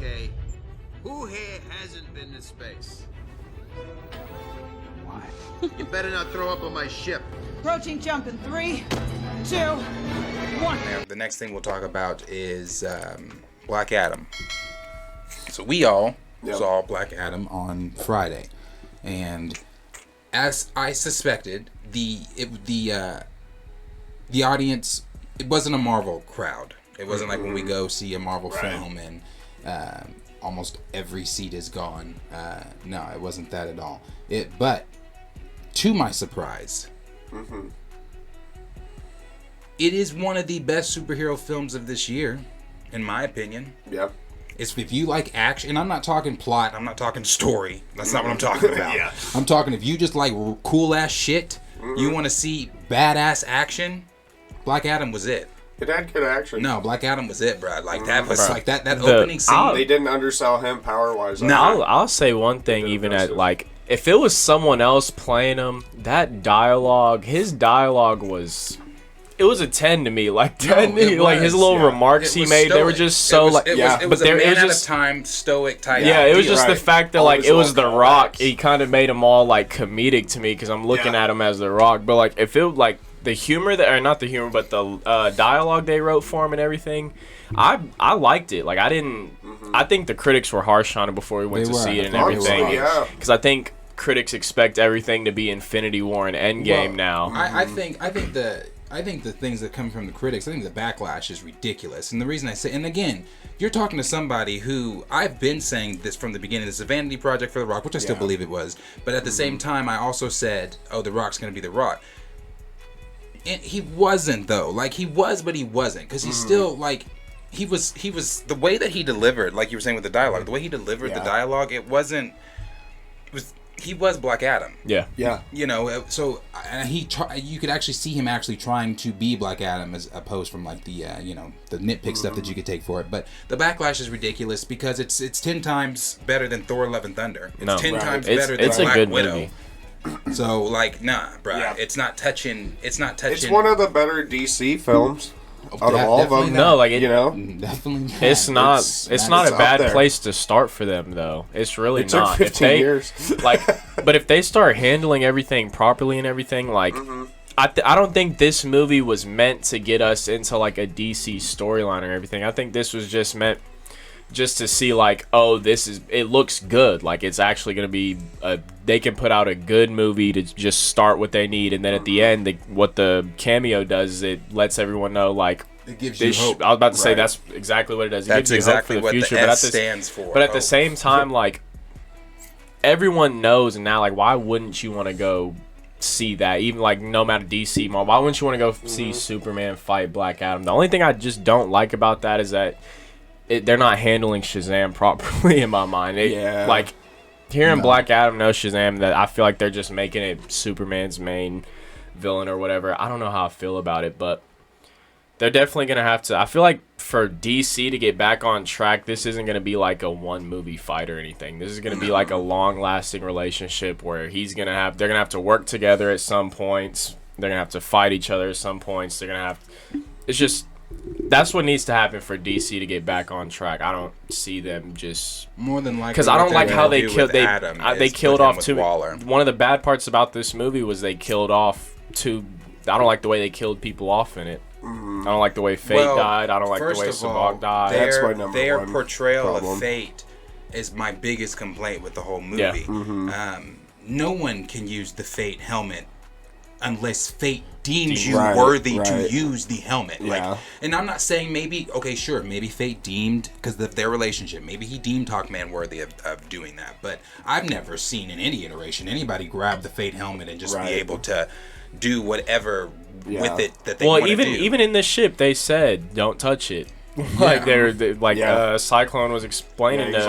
Okay, who here hasn't been to space? Why? You better not throw up on my ship. Approaching jump in 3, 2, 1. The next thing we'll talk about is Black Adam. So we all saw Black Adam on Friday, and as I suspected, the audience, it wasn't a Marvel crowd. It wasn't like when we go see a Marvel film and almost every seat is gone. No, it wasn't that at all. But to my surprise, it is one of the best superhero films of this year, in my opinion. Yep. It's, if you like action, and I'm not talking plot, I'm not talking story. That's not what I'm talking about. I'm talking if you just like cool ass shit, you want to see badass action, Black Adam was it. It had good action. No, Black Adam was it, bro. Like that was like that opening scene. They didn't undersell him power wise. No, I'll say one thing. Even at like, if it was someone else playing him, that dialogue, his dialogue was. It was a 10 to me, like 10. Like his little remarks he made, they were just so like. It was a man out of time, stoic type. Yeah, it was just the fact that like it was The Rock. He kind of made him all like comedic to me because I'm looking at him as The Rock. But like if it like the humor that, or not the humor, but the dialogue they wrote for him and everything, I liked it. Like I didn't. I think the critics were harsh on it before we went to see it and everything. Because I think critics expect everything to be Infinity War and Endgame now. I think the things that come from the critics, I think the backlash is ridiculous. And the reason I say, and again, you're talking to somebody who, I've been saying this from the beginning, this is a vanity project for The Rock, which I still believe it was. But at the same time, I also said, oh, The Rock's going to be The Rock. And he wasn't, though. Like, he was, but he wasn't. Because he's still, like, he was, the way that he delivered, like you were saying with the dialogue, the way he delivered the dialogue, he was Black Adam. Yeah. You know, so you could actually see him actually trying to be Black Adam as opposed from like the the nitpick stuff that you could take for it. But the backlash is ridiculous because it's 10 times better than Thor: Love and Thunder. It's 10 times better than Black Widow. Movie. So like, nah, bruh. Yeah. It's not touching. It's one of the better DC films. Out of all of them, no, like definitely not. It's not a bad place to start for them, though. It's really not. It took 15 years. But if they start handling everything properly and everything, like, I don't think this movie was meant to get us into like a DC storyline or everything. I think this was just meant just to see like, oh, it looks good. Like it's actually gonna be they can put out a good movie to just start what they need, and then at the end, what the cameo does is it lets everyone know like it gives you hope. I was about to say that's exactly what it does. It that's gives exactly you hope for the what future, the S stands for. But at the same time, like everyone knows now, like why wouldn't you want to go see that? Even like no matter DC, why wouldn't you want to go see Superman fight Black Adam? The only thing I just don't like about that is that they're not handling Shazam properly in my mind. Like hearing Black Adam know Shazam, that I feel like they're just making it Superman's main villain or whatever. I don't know how I feel about it, but they're definitely gonna have to. I feel like for DC to get back on track, this isn't gonna be like a one movie fight or anything. This is gonna be like a long lasting relationship where they're gonna have to work together at some points. They're gonna have to fight each other at some points. It's just. That's what needs to happen for DC to get back on track. I don't see them just more than likely because I don't like how they killed. They killed off two. Waller. One of the bad parts about this movie was they killed off two. I don't like the way they killed people off in it. I don't like the way Fate died. I don't like the way Sabag died. That's my number their one portrayal problem. Of Fate is my biggest complaint with the whole movie. Yeah. No one can use the Fate helmet unless Fate deems you worthy to use the helmet. Like, and I'm not saying maybe Fate deemed, because of their relationship, maybe he deemed Hawkman worthy of doing that. But I've never seen in any iteration anybody grab the Fate helmet and just be able to do whatever with it that they want to do. Well, even in the ship, they said, don't touch it. Cyclone was explaining and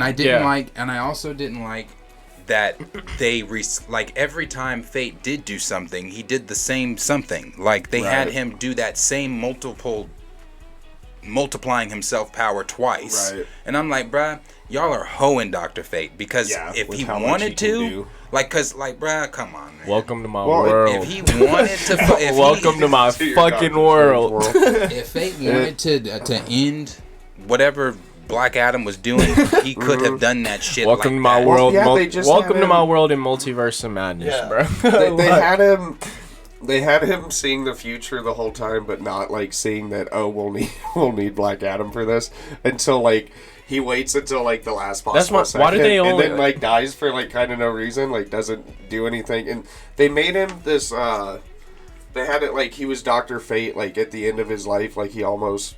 I also didn't like that they every time Fate did do something, he did the same something. Like they had him do that same multiplying himself power twice. Right. And I'm like, bruh, y'all are hoeing Dr. Fate because if he wanted to, bruh, come on, man. Welcome to my world. If he wanted to, welcome to my fucking world. If Fate wanted to end whatever Black Adam was doing, he could have done that shit. Welcome to my world. Welcome to my world in Multiverse of Madness, bro. They had him. They had him seeing the future the whole time, but not like seeing that. Oh, we'll need Black Adam for this until like he waits until like the last possible second. Why did they only and then like dies for like kind of no reason, like doesn't do anything, and they made him this. They had it like he was Dr. Fate, like at the end of his life, like they almost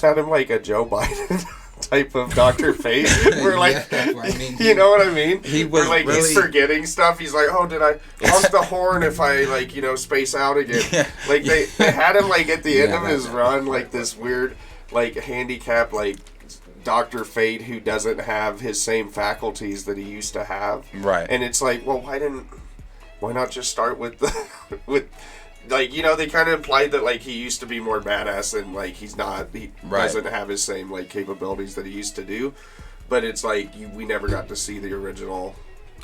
had him like a Joe Biden type of Dr. Fate, where like, you know what I mean? He was like really... he's forgetting stuff. He's like, oh, did I honk the horn if I like space out again? Yeah. Like they had him like at the end of his run, like this weird like handicap like Dr. Fate who doesn't have his same faculties that he used to have. Right. And it's like, well, why not just start with with like, they kind of implied that like he used to be more badass and like he doesn't have his same like capabilities that he used to do, but it's like we never got to see the original.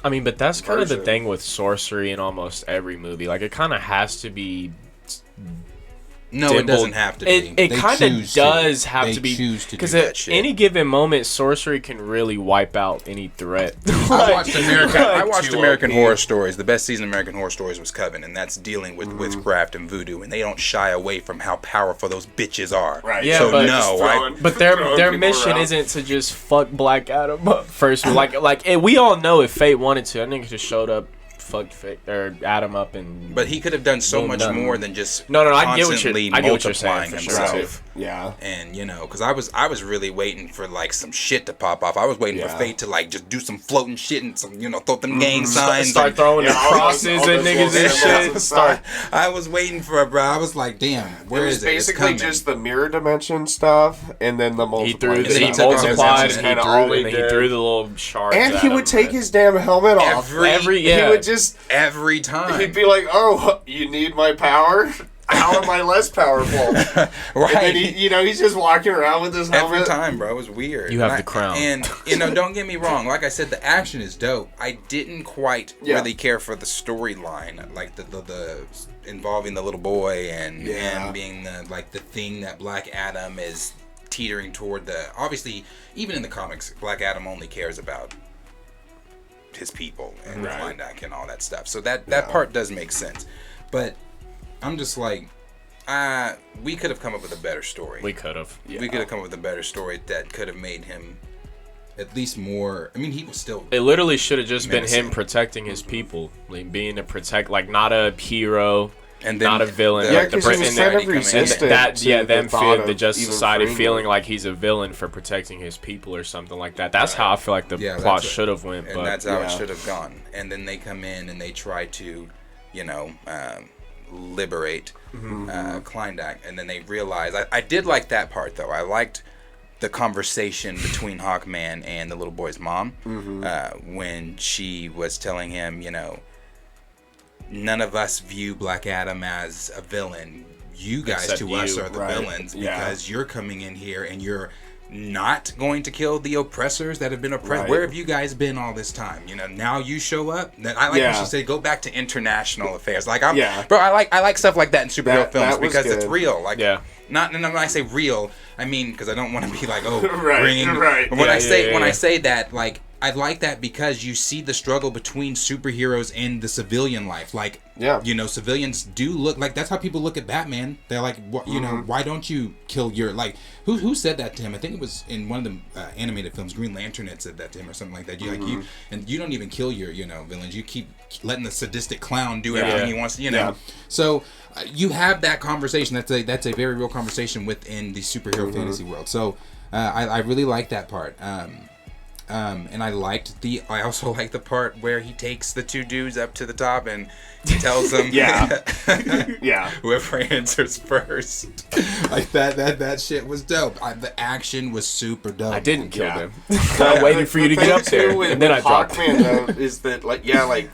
I mean, but that's kind of the thing with sorcery in almost every movie. Like it kind of has to be. No, it doesn't have to be. It kind of does have to be, because at any given moment, sorcery can really wipe out any threat. I watched American Horror Stories. The best season of American Horror Stories was Coven, and that's dealing with witchcraft and voodoo, and they don't shy away from how powerful those bitches are. Right. Yeah, so but their mission isn't to just fuck Black Adam up first. Like we all know if Fate wanted to, I think he just showed up. Fucked Adam up and. But he could have done so much more than just I get what you're saying himself. Sure. Yeah, and because I was really waiting for like some shit to pop off. I was waiting for Fate to like just do some floating shit and some throw them gang signs, start throwing the crosses at niggas and shit. I was waiting for it, bro. I was like, damn, where is it? Basically, just the mirror dimension stuff, and then the multiplied. He multiplied and he threw the little shards. And he would take his damn helmet off. He would just. Every time he'd be like, "Oh, you need my power? How am I less powerful?" Right? And then he's just walking around with his helmet every time, bro. It was weird. You have the crown, and don't get me wrong. Like I said, the action is dope. I didn't quite really care for the storyline, like the involving the little boy and being the thing that Black Adam is teetering toward. Obviously, even in the comics, Black Adam only cares about his people and Klondike and all that stuff. So that part does make sense. But I'm just like, we could have come up with a better story. We could have. Yeah. We could have come up with a better story that could have made him at least more. I mean, he was still. It literally should have just been him protecting his people, like being not a hero. And then not a villain. Because he was kind of resistant. The Justice Society feeling like he's a villain for protecting his people or something like that. That's how I feel like the plot should have went. And that's how it should have gone. And then they come in and they try to, liberate Klondike. And then they realize. I did like that part though. I liked the conversation between Hawkman and the little boy's mom when she was telling him, none of us view Black Adam as a villain. You guys us are the villains because you're coming in here and you're not going to kill the oppressors that have been oppressed. Where have you guys been all this time? Now you show up. I like when she said, go back to international affairs. Like bro, I like stuff like that in superhero films because it's real. Like not when I say real, I mean because I don't want to be like bringing. But when I say that, like. I like that because you see the struggle between superheroes and the civilian life. Like, civilians do look like that's how people look at Batman. They're like, why don't you kill your who said that to him? I think it was in one of the animated films. Green Lantern had said that to him or something like that. You don't even kill your villains. You keep letting the sadistic clown do everything he wants to. So you have that conversation. That's a very real conversation within the superhero fantasy world. So I really like that part. And I also liked the part where he takes the two dudes up to the top and he tells them, whoever answers first. Like that shit was dope. The action was super dope. I didn't kill them. I waited for you to get up there, and then I dropped. Hawkman though is that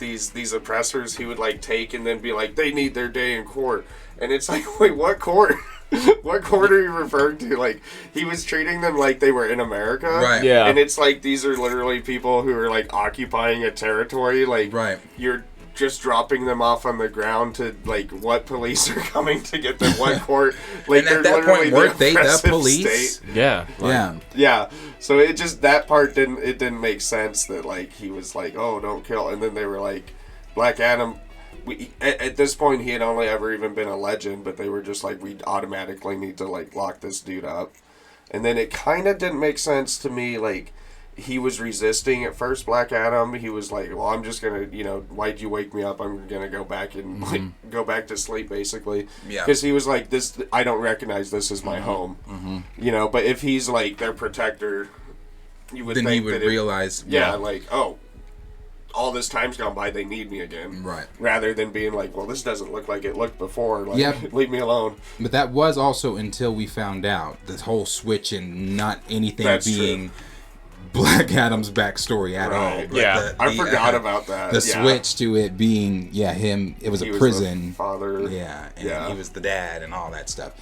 these oppressors he would take and then be like, they need their day in court, and it's like, wait, what court? What court are you referring to? Like, he was treating them like they were in America. Right. Yeah. And it's like, these are literally people who are, occupying a territory. Like, just dropping them off on the ground to like what police are coming to get them, what court. Like, and at that point, weren't they the police? State. Yeah, yeah. So it just, that part didn't make sense, that like he was like, oh, don't kill, and then they were like, Black Adam. At this point, he had only ever even been a legend, but they were just like, we automatically need to like lock this dude up. And then it kind of didn't make sense to me, like, he was resisting at first, Black Adam. He was like, well, I'm just gonna, why'd you wake me up? I'm gonna go back and like go back to sleep, basically. Yeah. Because he was like, this, I don't recognize this as my home. But if he's like their protector, you would think he would realize. Like, oh, all this time's gone by, they need me again. Right. Rather than being like, well, this doesn't look like it looked before. Like, leave me alone. But that was also until we found out the whole switch and not anything being Black Adam's backstory at all. But I forgot about that. The switch to it being, him, it was a prison. The father. Yeah, and he was the dad and all that stuff.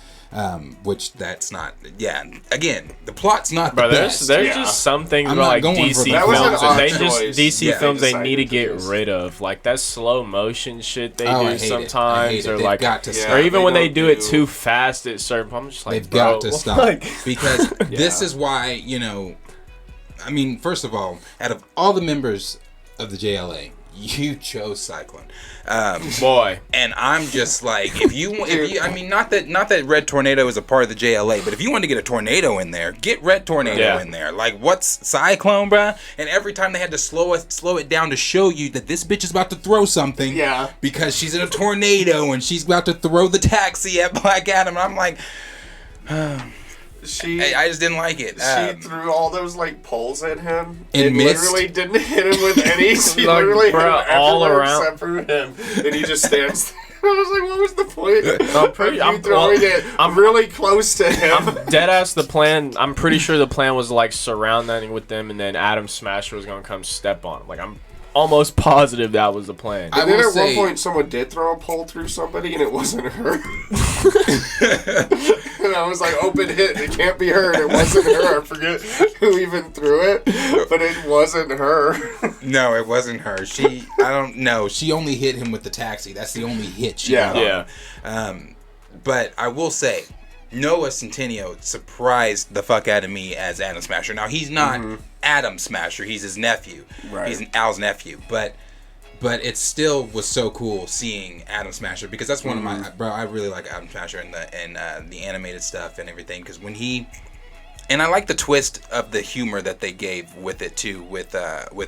Which that's not. Yeah, again, the plot's not the best. There's just some things like DC films that DC films they need to get rid of, like that slow motion shit they do sometimes, or like, or even when they do it too fast at certain. I'm just like, they've got to stop because this is why I mean, first of all, out of all the members of the JLA, you chose Cyclone, boy, and I'm just like, if you, I mean, not that Red Tornado is a part of the JLA, but if you want to get a Tornado in there, get Red Tornado in there. Like, what's Cyclone, bruh? And every time they had to slow it down to show you that this bitch is about to throw something, because she's in a tornado and she's about to throw the taxi at Black Adam, and I'm like, I just didn't like it. She threw all those like poles at him. And literally didn't hit him with any. She literally hit him all around except for him, and he just stands there. I was like, what was the point? I'm really close to him. I'm dead ass the plan. I'm pretty sure the plan was like surrounding with them, and then Adam Smasher was gonna come step on him. Like, I'm almost positive that was the plan. And then at one point, someone did throw a pole through somebody, and it wasn't her. And I was like, open hit. It can't be her. It wasn't her. I forget who even threw it, but it wasn't her. No, it wasn't her. I don't know. She only hit him with the taxi. That's the only hit she got on. But I will say, Noah Centineo surprised the fuck out of me as Adam Smasher. Now, he's not Adam Smasher. He's his nephew. Right. He's Al's nephew. But it still was so cool seeing Adam Smasher, because that's one of my... Bro, I really like Adam Smasher and the animated stuff and everything, because when he... And I like the twist of the humor that they gave with it, too, with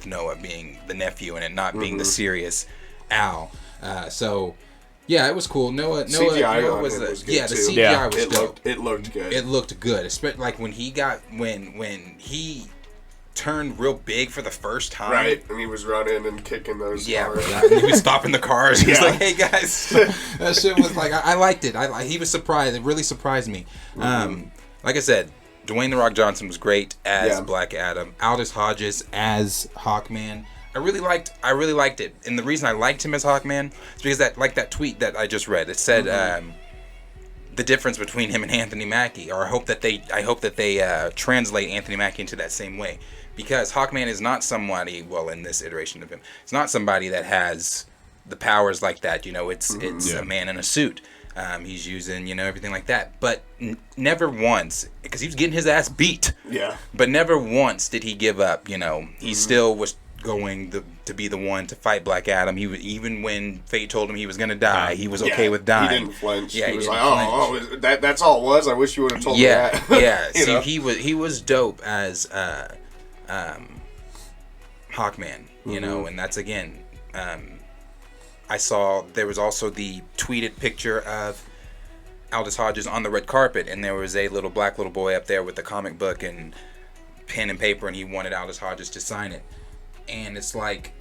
Noah being the nephew and it not being the serious Al. So... Yeah, it was cool. Noah was good the CGI was dope. It looked good. It looked good, especially like when he turned real big for the first time. Right, and he was running and kicking those cars. He was stopping the cars. He was like, "Hey guys," that shit was like, I liked it. He was surprised. It really surprised me. Like I said, Dwayne "The Rock" Johnson was great as Black Adam. Aldous Hodges as Hawkman. I really liked it, and the reason I liked him as Hawkman is because that tweet that I just read, it said the difference between him and Anthony Mackie, or I hope that they translate Anthony Mackie into that same way, because Hawkman is not somebody, well, in this iteration of him, it's not somebody that has the powers like that. It's a man in a suit. He's using everything like that, but never once, because he was getting his ass beat. Yeah. But never once did he give up. He still was going to be the one to fight Black Adam. He was, even when fate told him he was gonna die, he was okay with dying. He didn't flinch. Yeah, he was like, that's all it was. I wish you would have told me that. Yeah. See, he was dope as Hawkman. And that's again. I saw there was also the tweeted picture of Aldous Hodges on the red carpet, and there was a black little boy up there with the comic book and pen and paper, and he wanted Aldous Hodges to sign it. And it's like,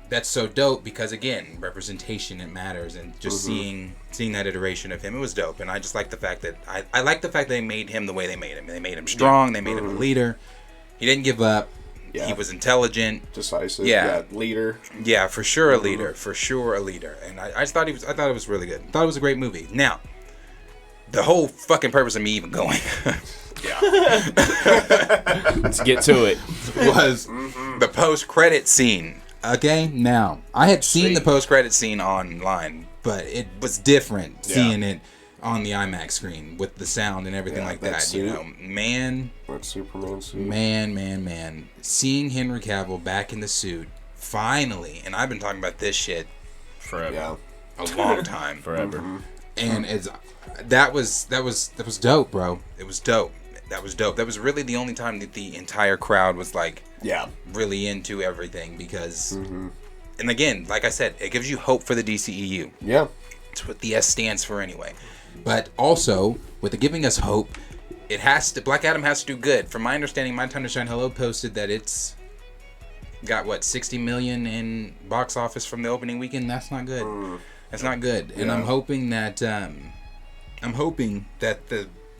that's so dope, because again, representation, it matters, and just seeing that iteration of him, it was dope. And I just like the fact that I like the fact they made him the way they made him. They made him strong. They made him a leader. He didn't give up. Yeah. He was intelligent, decisive. Yeah, leader. Yeah, for sure a leader. For sure a leader. And I just thought I thought it was really good. I thought it was a great movie. Now, the whole fucking purpose of me even going. Let's get to it. Was the post-credit scene Okay, now I had seen the post-credit scene online, but it was different seeing it on the IMAX screen with the sound and everything like that. Suit. You know, man, that Superman suit. Man, seeing Henry Cavill back in the suit finally, and I've been talking about this shit forever, a long time, forever, and that was dope, bro. It was dope. That was dope. That was really the only time that the entire crowd was like, really into everything because, and again, like I said, it gives you hope for the DCEU. Yeah, it's what the S stands for anyway. But also, with it giving us hope, it has to. Black Adam has to do good. From my understanding, My Time to Shine Hello posted that it's got 60 million in box office from the opening weekend. That's not good. That's not good. And I'm hoping that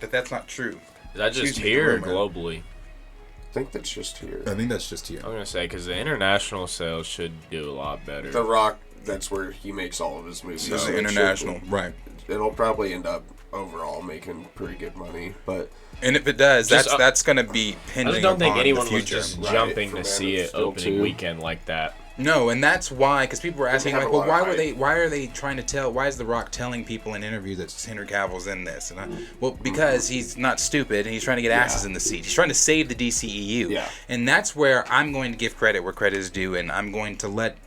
that's not true. Is that just here or globally? I think that's just here. I think that's just here. I'm gonna say because the international sales should do a lot better. The Rock, that's where he makes all of his movies. So the international, right? It'll probably end up overall making pretty good money, but and if it does, that's gonna be pending. I just don't think anyone the future. was just jumping to see it opening weekend like that. No, and that's why, because people were asking like, well, why are they trying to tell? Why is The Rock telling people in interviews that Henry Cavill's in this? And because he's not stupid and he's trying to get asses in the seat. He's trying to save the DCEU. Yeah. And that's where I'm going to give credit where credit is due, and I'm going to let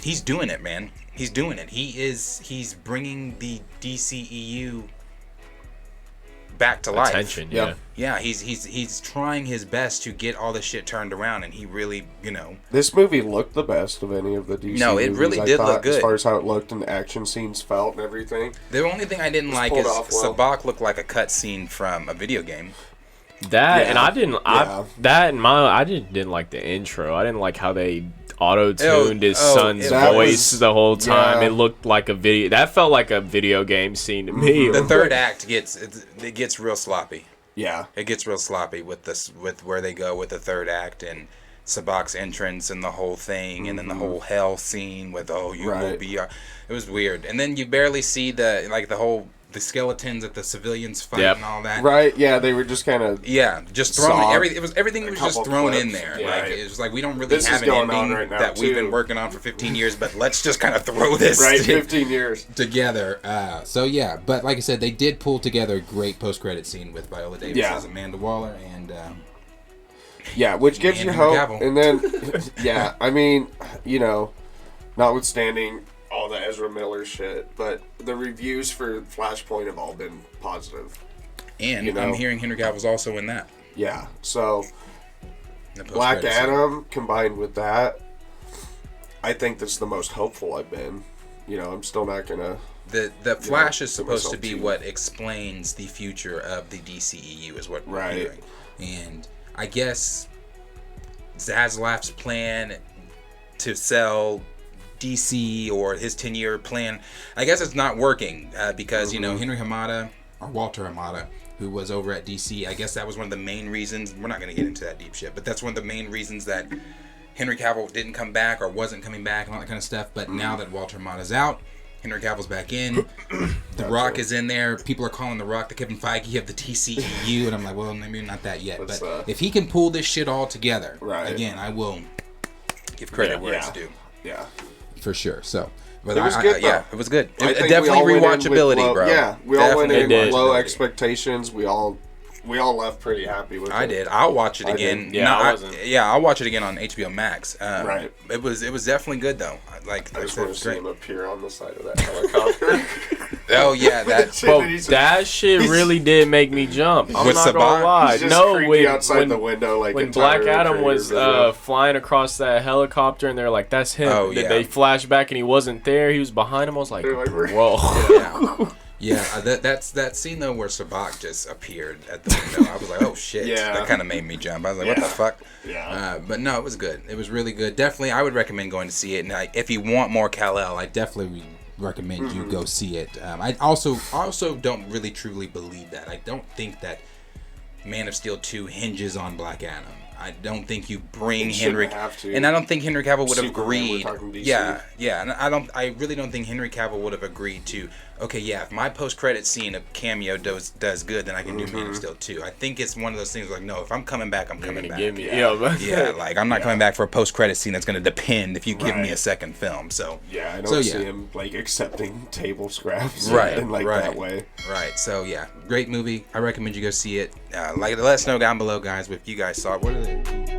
he's doing it, man. He's doing it. He's bringing the DCEU back to life. Attention, yeah. He's trying his best to get all this shit turned around, and he really, This movie looked the best of any of the DC No, it movies, really did look good as far as how it looked and the action scenes felt and everything. The only thing I didn't like is Sabak looked like a cutscene from a video game. And I just didn't like the intro. I didn't like how they auto-tuned his son's voice the whole time. It looked like a video. That felt like a video game scene to me. The third act gets real sloppy. Yeah, it gets real sloppy with where they go with the third act and Sabak's entrance and the whole thing, and then the whole hell scene with will be. It was weird, and then you barely see the skeletons that the civilians fight and all that. Right, yeah, they were just kind of just thrown everything was just thrown in there. Yeah, Like it was like we don't really have an ending that we've been working on for 15 years, but let's just kind of throw this 15 years together. But like I said, they did pull together a great post-credit scene with Viola Davis as Amanda Waller and which gives you hope. And then I mean, notwithstanding all the Ezra Miller shit, but the reviews for Flashpoint have all been positive. And I'm hearing Henry Cavill's also in that. Yeah, so Black Adam combined with that, I think that's the most hopeful I've been. I'm still not gonna. The Flash is supposed to be what explains the future of the DCEU, is what we're hearing. And I guess Zaslav's plan to sell DC or his 10-year plan, I guess it's not working because Henry Hamada or Walter Hamada, who was over at DC, I guess that was one of the main reasons. We're not going to get into that deep shit, but that's one of the main reasons that Henry Cavill didn't come back or wasn't coming back and all that kind of stuff. But now that Walter Hamada's out, Henry Cavill's back in. The Rock is in there. People are calling The Rock the Kevin Feige of the DCEU, and I'm like, well, maybe not that yet. But if he can pull this shit all together, again, I will give credit where it's due. Yeah. For sure. So, but it was good. It was good. Definitely rewatchability, bro. Yeah, we all went in with low expectations. We all left pretty happy with it. I did. I'll watch it again. I'll watch it again on HBO Max. Right. It was definitely good though. I just want to see him appear on the side of that helicopter. Oh yeah, that shit really did make me jump. I'm not gonna lie. Outside the window, like when Black Adam was flying across that helicopter, and they're like, "That's him." Oh, yeah. They flash back, and he wasn't there. He was behind him. I was like, "Whoa." Yeah, that scene though where Sabak just appeared at the window, I was like, oh shit. That kind of made me jump. I was like, what the fuck? Yeah. But no, it was good. It was really good. Definitely, I would recommend going to see it. And if you want more Kal-El, I definitely recommend you go see it. I also don't really truly believe that. I don't think that Man of Steel 2 hinges on Black Adam. I don't think you bring Henry, and I don't think Henry Cavill would have agreed. Yeah, and I really don't think Henry Cavill would have agreed to. okay, yeah, if my post-credit scene of cameo does good, then I can do Man of Steel 2. I think it's one of those things like, no, if I'm coming back, I'm coming back. Give me, yeah, like I'm not coming back for a post-credit scene that's going to depend if you give me a second film. So yeah, I don't see him like accepting table scraps, in like that way. Right. So yeah, great movie. I recommend you go see it. Let us know down below, guys, if you guys saw it. What are they?